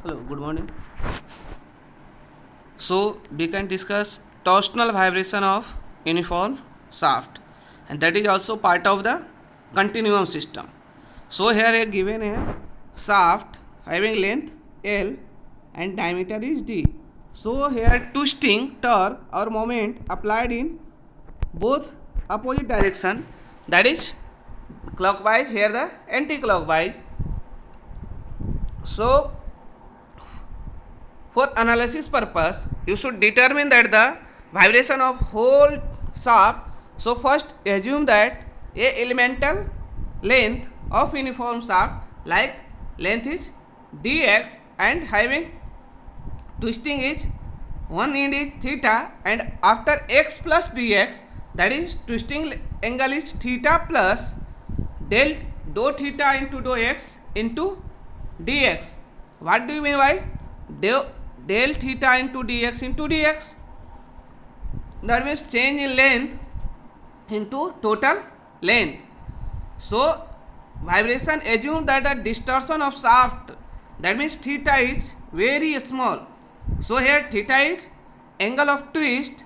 Hello, good morning. So we can discuss torsional vibration of uniform shaft, and that is also part of the continuum system. So here I given a shaft having length L and diameter is D. So here twisting torque or moment applied in both opposite direction, that is clockwise, here the anti-clockwise. So for analysis purpose, you should determine that the vibration of whole shaft. So first assume that a elemental length of uniform shaft, like length is dx and having twisting is one end is theta, and after x plus dx, that is twisting angle is theta plus del dou theta into dou x into dx. What do you mean by del theta into dx? That means change in length into total length. So vibration assume that a distortion of shaft, that means theta is very small. So here theta is angle of twist,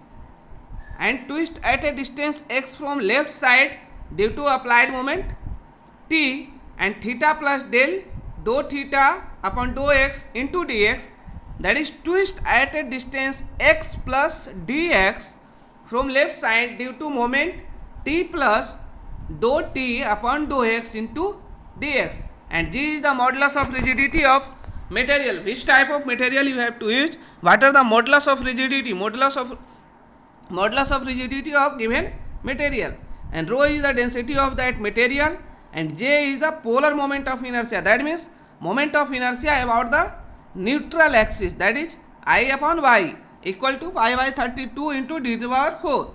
and twist at a distance x from left side due to applied moment t, and theta plus del dou theta upon dou x into dx, that is twist at a distance x plus dx from left side due to moment t plus dou t upon dou x into dx. And g is the modulus of rigidity of material. Which type of material you have to use? What are the modulus of rigidity? Modulus of rigidity of given material, and rho is the density of that material, and j is the polar moment of inertia. That means moment of inertia about the neutral axis, that is I upon y equal to pi by 32 into d to the power 4.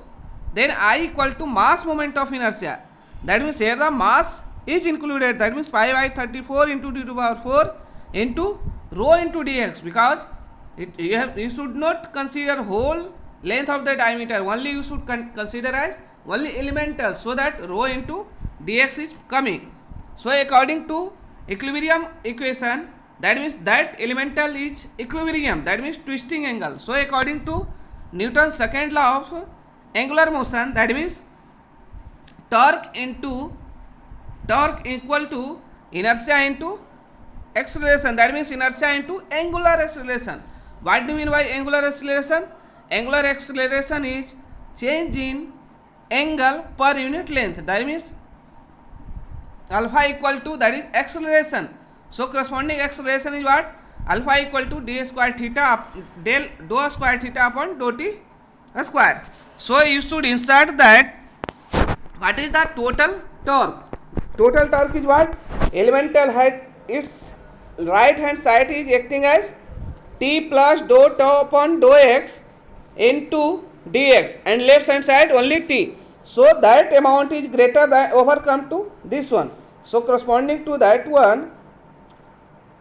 Then I equal to mass moment of inertia, that means here the mass is included, that means pi by 34 into d to the power 4 into rho into dx, because you should not consider whole length of the diameter, only you should consider as only elemental, so that rho into dx is coming. So according to equilibrium equation, that means that elemental is equilibrium, that means twisting angle. So according to Newton's second law of angular motion, that means torque equal to inertia into acceleration, that means inertia into angular acceleration. What do you mean by angular acceleration? Angular acceleration is change in angle per unit length, that means alpha equal to, that is acceleration. So corresponding acceleration is what? Alpha equal to d square theta del dou square theta upon dou t square. So you should insert that what is the total torque. Total torque is what? Elemental has its right hand side is acting as t plus dou tau upon dou x into dx, and left hand side only t. So that amount is greater than overcome to this one. So corresponding to that one,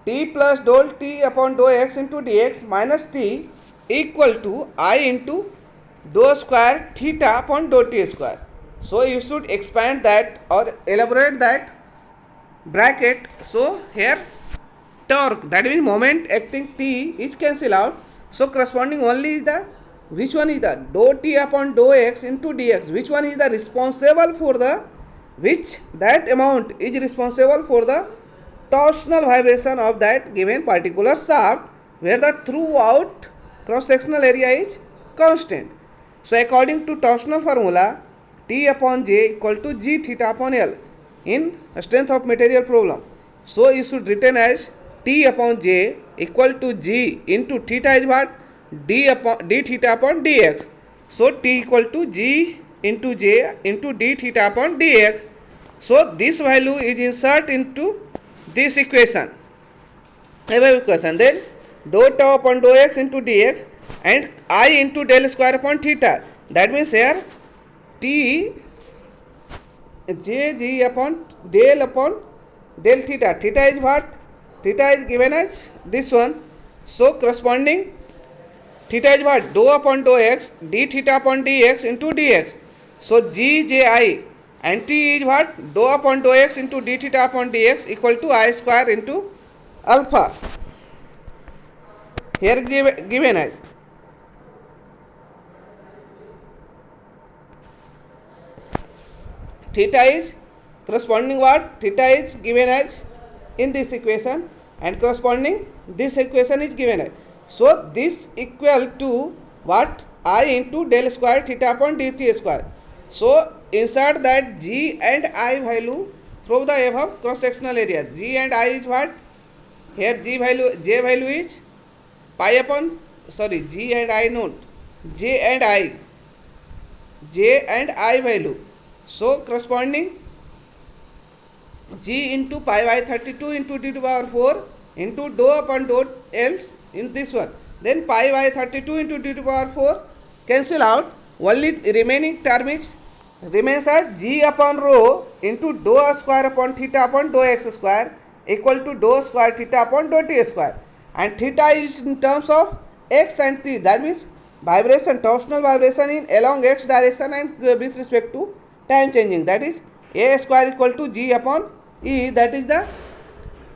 t plus dou t upon dou x into dx minus t equal to I into dou square theta upon dou t square. So you should expand that or elaborate that bracket. So here torque, that means moment acting t, is cancel out. So corresponding only is the, which one is the dou t upon dou x into dx, which one is the responsible for the, which that amount is responsible for the torsional vibration of that given particular shaft, where the throughout cross sectional area is constant. So according to torsional formula, T upon J equal to G theta upon L in strength of material problem. So you should written as T upon J equal to G into theta is what? D theta upon dx. So T equal to G into J into d theta upon dx. So this value is insert into this equation. Then dou tau upon dou x into dx and I into del square upon theta. That means here T j g upon del theta. Theta is what? Theta is given as this one. So corresponding theta is what? Dou upon dou x d theta upon dx into dx. So g j I and t is what? Dou upon dou x into d theta upon dx equal to I square into alpha. here given as theta is corresponding what? Theta is given as in this equation, and corresponding this equation is given as. So this equal to what? I into del square theta upon dt square. So insert that G and I value from the above cross sectional area. G and I is what? Here J value is pi upon, sorry, G and I note, J and I value. So corresponding G into pi by 32 into d to the power 4 into dou upon dou else in this one. Then pi by 32 into d to the power 4 cancel out. Only remaining term is remains as G upon rho into dou square upon theta upon dou x square equal to dou square theta upon dou t square. And theta is in terms of x and t. That means vibration, torsional vibration in along x direction and with respect to time changing. That is a square equal to G upon E. That is the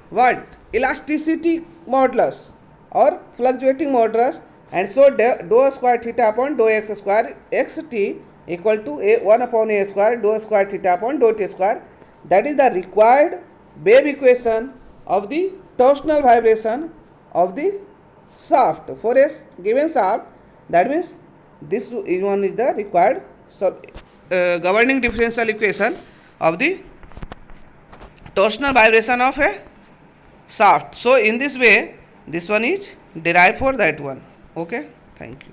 what? Elasticity modulus or fluctuating modulus. And so dou square theta upon dou x square xt equal to a 1 upon a square dou square theta upon dou t square. That is the required wave equation of the torsional vibration of the shaft for a given shaft. That means this one is the required governing differential equation of the torsional vibration of a shaft. So in this way this one is derived for that one. Okay, thank you.